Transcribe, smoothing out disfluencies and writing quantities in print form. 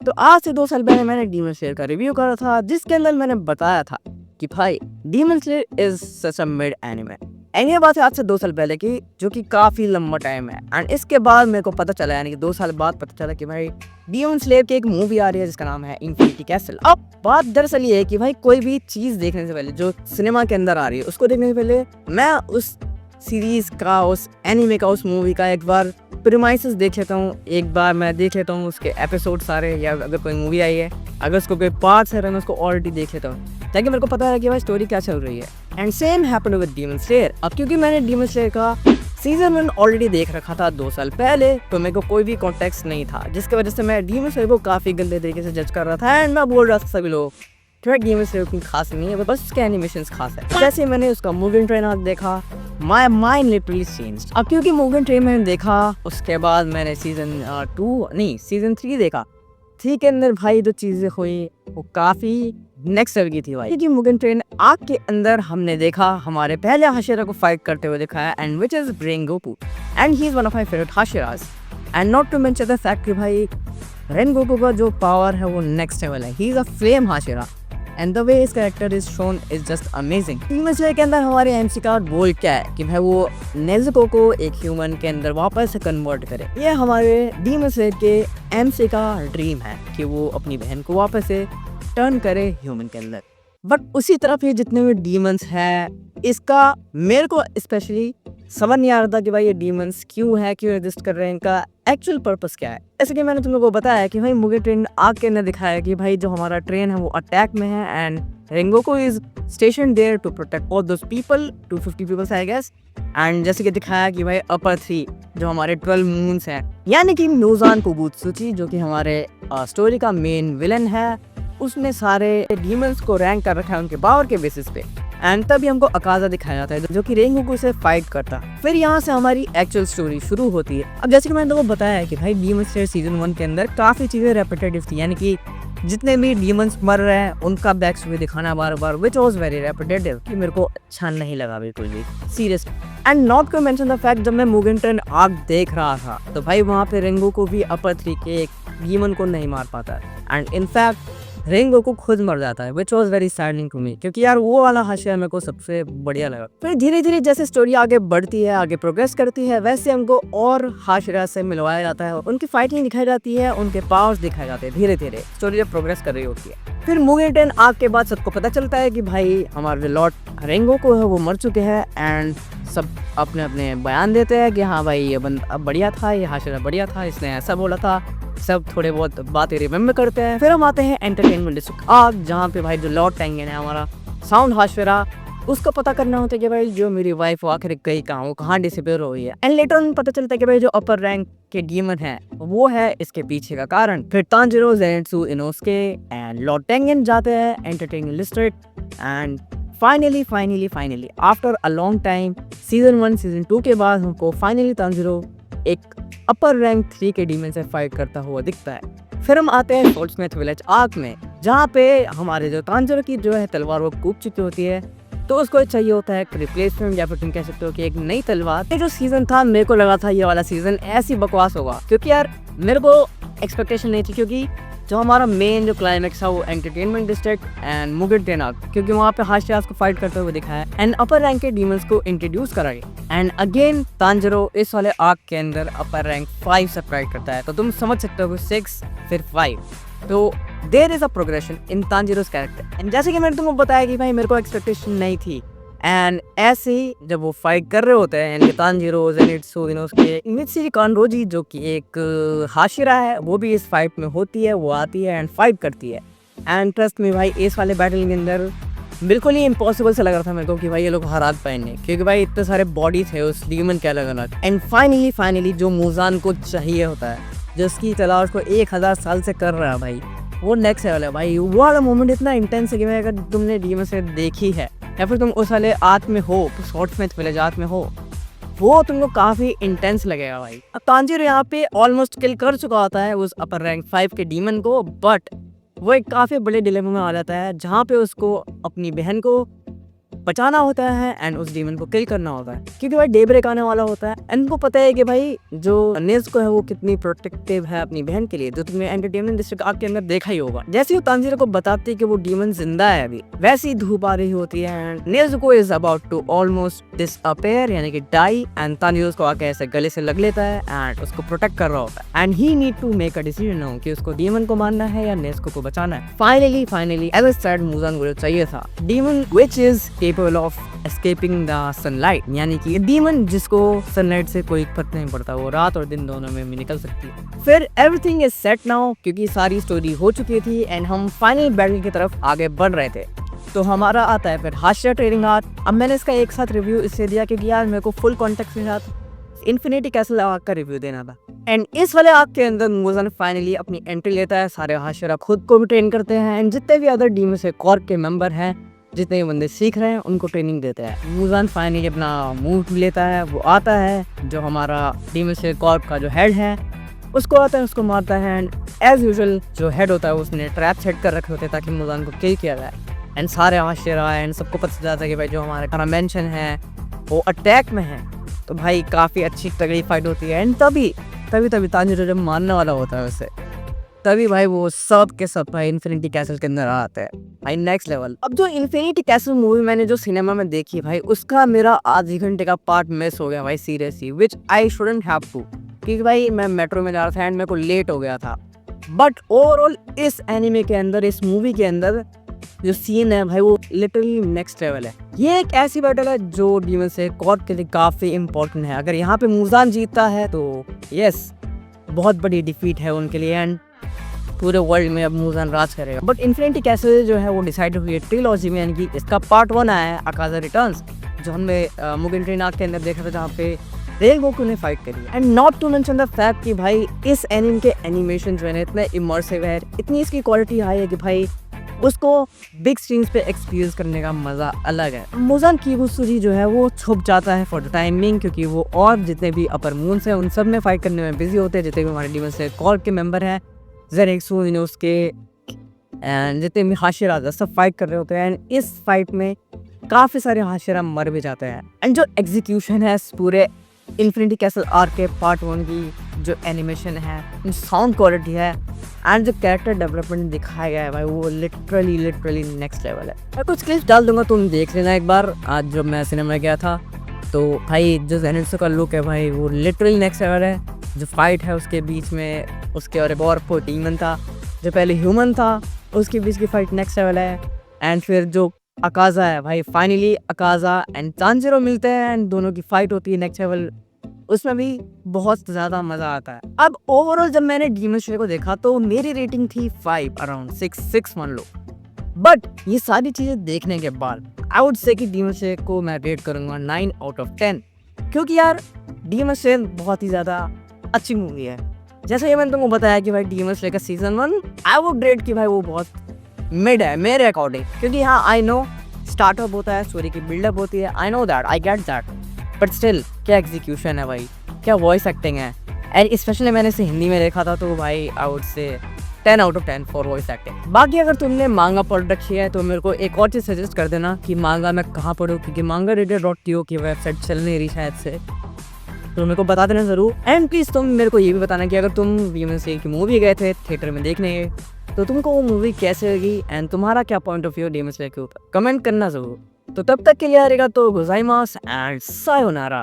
तो आज से 2 साल पहले मैंने डीमन स्लेयर का रिव्यू करा था, जिसके अंदर मैंने बताया था कि भाई demon slayer is such a mid anime. And ये बात है आज से 2 साल पहले की, जो कि काफी लंबा टाइम है। एंड इसके बाद मेरे को पता चला, यानी कि 2 साल बाद पता चला कि भाई डीमन स्लेयर की एक मूवी आ रही है जिसका नाम है इन्फिनिटी कैसल। अब बात दरअसल ये है कि भाई कोई भी चीज देखने से पहले, जो सिनेमा के अंदर आ रही है, उसको देखने से पहले मैं उस सीरीज का, उस एनिमे का, उस मूवी का एक बार प्रीमाइसेस देख लेता हूँ। एक बार मैं देख लेता हूँ उसके एपिसोड सारे, या अगर कोई मूवी आई है, अगर उसको कोई पार्ट्स है, मैं उसको ऑलरेडी देख लेता हूँ, ताकि मेरे को पता है कि भाई स्टोरी क्या चल रही है। And same happened with demon slayer. अब क्योंकि मैंने डीमन स्लेयर का सीजन 1 ऑलरेडी देख रखा था 2 साल पहले, तो मेरे को कोई भी कॉन्टेक्स्ट नहीं था, जिसकी वजह से मैं डीमन स्लेयर को काफ़ी गंदे तरीके से जज कर रहा था। एंड मैं बोल रहा था सभी लोग डीमन स्लेयर उतनी खास नहीं है, बस उसके एनिमेशंस खास है। जैसे मैंने उसका मुगेन ट्रेन आर्क देखा, माय माइंड लिटरली चेंज्ड। अब क्योंकि मुगेन ट्रेन मैंने देखा, उसके बाद मैंने सीजन 3 देखा। 3 के अंदर भाई जो चीज़ें हुई वो काफ़ी नेक्स्ट लेवल की थी भाई। क्योंकि मुगेन ट्रेन आर्क के अंदर हमने देखा हमारे पहले हाशिरा को फाइट करते हुए दिखाया, and which is Rengoku, and he is one of my favourite Hashiras. And not to mention the fact कि भाई रेंगोकू का जो पावर है वो नेक्स्ट लेवल है। He is a flame Hashira, and the way this character is shown is just amazing. Demon slayer के अंदर हमारे एमसी का गोल क्या है कि भाई वो नेज़ुको को एक ह्यूमन के अंदर वापस से कन्वर्ट करे। ये हमारे डीमन स्लेयर के एमसी का ड्रीम है कि वो अपनी बहन को वापस से टर्न करे ह्यूमन के अंदर। बट उसी तरफ ये जितने भी डीमंस हैं, इसका मेरे को स्पेशली समझ नहीं आ रहा था कि भाई ये डीमंस क्यों है, क्यों एग्जिस्ट कर रहे हैं, इनका एक्चुअल पर्पस क्या है। जैसे कि मैंने तुम लोगों को बताया कि भाई मुगेन ट्रेन आग के अंदर दिखाया कि भाई जो हमारा ट्रेन है वो अटैक में है, and Rengoku is station there to protect all those people, 250 peoples I guess. And जैसे कि दिखाया कि भाई अपर 3 जो हमारे 12 मून्स हैं, यानी कि नोज़ान कोबुत्सुची जो कि हमारे स्टोरी का मेन विलन है, उसने सारे डीमंस को रैंक कर रखा है उनके पावर के बेसिस पे। एंड तभी हमको अकाजा दिखाया जाता है जो कि रेंगोकू से फाइट करता। फिर यहाँ से हमारी एक्चुअल स्टोरी शुरू होती है। अब जैसे कि मैंने तुमको बताया है कि भाई डीमन स्लेयर सीजन 1 के अंदर काफ़ी चीज़ें रेपिटेटिव थी, यानी कि जितने भी डीमंस मर रहे हैं उनका बैक स्टोरी दिखाना बार बार, विच वॉज वेरी रेपिटेटिव, कि मेरे को अच्छा नहीं लगा बिल्कुल भी, serious. And not to mention the fact, जब मैं मुगेन ट्रेन आर्क देख रहा था तो भाई वहाँ पे रेंगोकू भी अपर 3 के एक डीमन को नहीं मार पाता, एंड इनफैक्ट रेंगोकू खुद मर जाता है, which was very saddening to me, क्योंकि यार वो वाला हाशिया मेरे को सबसे बढ़िया लगा। फिर धीरे धीरे जैसे स्टोरी आगे बढ़ती है, आगे प्रोग्रेस करती है, वैसे हमको और हाशिरा से मिलवाया जाता है, उनकी फाइटिंग दिखाई जाती है, उनके पावर्स दिखाए जाते हैं। धीरे धीरे स्टोरी जब प्रोग्रेस कर रही होती है, फिर मुगेन ट्रेन आर्क के बाद सबको पता चलता है कि भाई हमारे लॉर्ड रेंगोकू है वो मर चुके हैं, एंड सब अपने अपने बयान देते हैं कि हाँ भाई ये बंदा बढ़िया था, ये हाशिरा बढ़िया था, इसने ऐसा बोला था। सब थोड़े बहुत बातें रिमेम्बर करते हैं। फिर हम आते हैं एंटरटेनमेंट डिस्ट्रिक्ट आर्क, जहाँ पे भाई जो लॉर्ड टेंगेन है हमारा साउंड हाशिरा, उसको पता करना होता है कि भाई जो मेरी वाइफ वो आखिर गई कहाँ, वो कहाँ डिसअपीयर हुई है। एंड लेटर ऑन पता चलता है कि भाई जो अपर रैंक के डीमन है वो है इसके पीछे का कारण। फिर Tanjiro, Zenitsu, Inosuke and Lord टेंगेन जाते हैं entertainment district. And finally after a long time season 1 season 2 के बाद हमको फाइनली तांजिरो एक अपर रैंक 3 के डीमन से फाइट करता हुआ दिखता है। फिर हम आते हैं सोल्टस्मिथ विलेज आर्क में, जहाँ पे हमारे जो तांजिरो की जो है तलवार वो कूद चुकी होती है, तो उसको चाहिए होता है एक रिप्लेसमेंट, या फिर तुम कह सकते हो कि एक नई तलवार। ये जो सीजन था मेरे को लगा था ये वाला सीजन ऐसी बकवास होगा, क्योंकि यार मेरे को एक्सपेक्टेशन नहीं थी, क्योंकि जो हमारा मेन जो क्लाइमेक्स था वो entertainment district and Mugen train arc, क्योंकि वहाँ पे हाशिरास को फाइट करते हुए दिखाया एंड अपर रैंक के डीमंस को इंट्रोड्यूस कराए। एंड अगेन तांजिरो इस वाले आर्क के अंदर अपर रैंक 5 से फाइट करता है, तो तुम समझ सकते हो 6 फिर 5, तो there is a progression in Tanjiro's character. And जैसे कि मैंने तुमको बताया कि भाई मेरे को एक्सपेक्टेशन नहीं थी, एंड ऐसे ही जब वो फाइट कर रहे होते हैं तांजिरो, ज़ेनित्सु, इनोस्के, मित्सुरी कानरोजी जो कि एक हाशिरा है, वो भी इस फाइट में होती है, वो आती है एंड फाइट करती है। एंड ट्रस्ट में भाई इस वाले बैटल के अंदर बिल्कुल ही इम्पॉसिबल से लग रहा था मेरे को कि भाई ये लोग हरा पाएंगे, क्योंकि भाई इतने सारे बॉडी थे उस डीमन के अलग अलग। एंड फाइनली जो मुजान को चाहिए होता है, जिसकी तलाश को 1000 साल से कर रहा है भाई, वो नेक्स्ट लेवल है भाई। वो वाला मोमेंट इतना इंटेंस है कि भाई अगर तुमने डीमन से देखी है या फिर तुम उस वाले आर्क में हो, सोल्टस्मिथ विलेज आर्क में हो, वो तुमको काफी इंटेंस लगेगा भाई। अब तांजिरो यहाँ पे ऑलमोस्ट किल कर चुका होता है उस अपर रैंक 5 के डीमन को, बट वो एक काफी बड़े डिलेमा में आ जाता है, जहाँ पे उसको अपनी बहन को बचाना होता है एंड उस डीमन को किल करना होता है, क्योंकि भाई डे ब्रेक आने वाला होता है एंड उनको पता है कि भाई जो नेज़ुको है वो कितनी प्रोटेक्टिव है अपनी बहन के लिए, जो तुमने एंटरटेनमेंट डिस्ट्रिक्ट आर्क के अंदर देखा ही होगा। जैसे ही तांजीरो को बताती है कि वो डीमन जिंदा है अभी, वैसी ही धूप आ रही होती है and Nezuko is about to almost disappear यानी कि डाई, एंड तांजीरो उसको आके ऐसे गले से लग लेता है एंड उसको प्रोटेक्ट कर रहा होता है and he need to make a decision हो कि उसको डीमन को मारना है या नेज़ुको को बचाना है। Finally as I said Muzan को चाहिए था demon which is capable of escaping the sunlight, यानी कि डीमन जिसको सनलाइट से कोई फर्क नहीं पड़ता, वो रात और दिन दोनों में भी निकल सकती है। फिर एवरीथिंग इज सेट नाउ, क्योंकि सारी स्टोरी हो चुकी थी एंड हम फाइनल बैटल की तरफ आगे बढ़ रहे थे। तो हमारा आता है फिर हाशिरा ट्रेडिंग आर्क। अब मैंने इसका एक साथ रिव्यू इसलिए दिया क्योंकि यार मेरे को फुल कॉन्टेक्स्ट के साथ इन्फिनिटी कैसल आर्क का रिव्यू देना था एंड इस वाले आर्क के अंदर मुजान फाइनली अपनी एंट्री लेता है। सारे हाशिरा खुद को भी ट्रेन करते हैं एंड जितने भी अदर डीमन से कॉर्प के मेंबर हैं, जितने भी बंदे सीख रहे हैं उनको ट्रेनिंग देते हैं। मुजान फाइनली अपना मूव लेता है, वो आता है जो हमारा डीमन से कॉर्प का जो हेड है उसको आता है, उसको मारता है एंड एज यूजुअल जो हेड होता है उसने ट्रैप सेट कर रखे होते हैं ताकि मुजान को किल किया जाए एंड सारे हाशिरा एंड सबको पता चल जाता है कि भाई जो हमारे मेंशन है वो अटैक में है। तो भाई काफ़ी अच्छी तगड़ी फाइट होती है एंड तभी तांजीरो जब मारने वाला होता है उसे, तभी भाई वो सब के सब भाई इन्फिनिटी कैसल के अंदर आते हैं भाई नेक्स्ट लेवल। अब जो इन्फिनिटी कैसल मूवी मैंने जो सिनेमा में देखी भाई, उसका मेरा आधे घंटे का पार्ट मिस हो गया भाई seriously, which I shouldn't have to, क्योंकि भाई मैं मेट्रो में जा रहा था एंड मेरे को लेट हो गया था। बट ओवरऑल इस एनिमे के अंदर, इस मूवी के अंदर जो सीन है भाई वो लिटरली नेक्स्ट लेवल है। ये एक ऐसी बैटल है जो डीमन से कॉर्प के लिए काफ़ी इंपॉर्टेंट है। अगर यहाँ पे मुजान जीतता है तो यस बहुत बड़ी डिफीट है उनके लिए एंड पूरे वर्ल्ड में अब मुजान राज करेगा। बट इन्फिनिटी कैसल जो है वो डिसाइड हुई है ट्रिलॉजी में, यानी कि इसका पार्ट 1 आया है अकाज़ा रिटर्न्स, जो हमने मुगेन ट्रेन आर्क के अंदर देखा था जहाँ पे रेल गोकू ने फाइट करी। And not to mention the fact कि भाई इस एनिमे के एनिमेशन जो है इतने इमर्सिव है, इतनी इसकी क्वालिटी हाई है कि भाई उसको बिग स्क्रीन पे एक्सपीरियंस करने का मज़ा अलग है। मुजान किबुत्सुजी जो है वो छुप जाता है फॉर द टाइमिंग, क्योंकि वो और जितने भी अपर मून्स हैं उन सब में फाइट करने में बिजी होते हैं। जितने भी हमारे डीमन से कॉर्प के मेंबर हैं, ज़ेरेक्सू उसके एंड जितने भी हाशिरा सब फाइट कर रहे होते हैं एंड इस फाइट में काफ़ी सारे हाशिरा मर भी जाते हैं। एंड जो एग्जीक्यूशन है पूरे इन्फिनिटी कैसल आर्क के पार्ट 1 की जो एनिमेशन है, साउंड क्वालिटी है एंड जो कैरेक्टर डेवलपमेंट दिखाया गया है भाई वो लिटरली नेक्स्ट लेवल है। मैं कुछ क्लिप्स डाल दूंगा, तुम देख लेना एक बार। आज जब मैं सिनेमा में गया था तो भाई जो जेनेट्सू का लुक है भाई वो लिटरली नेक्स्ट लेवल है। जो फाइट है उसके बीच में उसके और एक डीमन था जो पहले ह्यूमन था, उसके बीच की फाइट नेक्स्ट लेवल है। एंड फिर जो अकाज़ा है भाई, फाइनली अकाज़ा एंड तांजीरो मिलते हैं एंड दोनों की फाइट होती है नेक्स्ट लेवल, उसमें भी बहुत ज़्यादा मज़ा आता है। अब ओवरऑल जब मैंने डीमन स्लेयर को देखा तो मेरी रेटिंग थी 5 अराउंड 6 मान लो। बट ये सारी चीज़ें देखने के बाद आई वुड से कि डीमन स्लेयर को मैं रेट करूँगा 9 आउट ऑफ 10, क्योंकि यार डीमन स्लेयर बहुत ही ज़्यादा अच्छी मूवी है। जैसे ये मैंने तुमको बताया कि भाई डीमन स्लेयर का सीजन 1 आई वुड रेट कि भाई वो बहुत मिड है मेरे अकॉर्डिंग, क्योंकि हाँ आई नो स्टार्टअप होता है, स्टोरी की बिल्डअप होती है, I know that, I get that, but still क्या एग्जीक्यूशन है भाई, क्या वॉइस एक्टिंग है। एंड स्पेशली मैंने इसे हिंदी में देखा था तो भाई I would say 10 out of 10 for voice acting. बाकी अगर तुमने मांगा पढ़ रखी है तो मेरे को एक और चीज़ सजेस्ट कर देना कि मांगा मैं कहाँ पढ़ूँ, क्योंकि manga.to की वेबसाइट चल नहीं रही शायद से, तो मेरे को बता देना ज़रूर। एंड प्लीज़ तुम मेरे को ये भी बताना कि अगर तुम डीमन स्लेयर की मूवी गए थे थिएटर में देखने तो तुमको वो मूवी कैसे लगी एंड तुम्हारा क्या point of view demon slayer के ऊपर, कमेंट करना ज़रूर। तो तब तक के लिए रहेगा तो गोजाइमास एंड सायोनारा।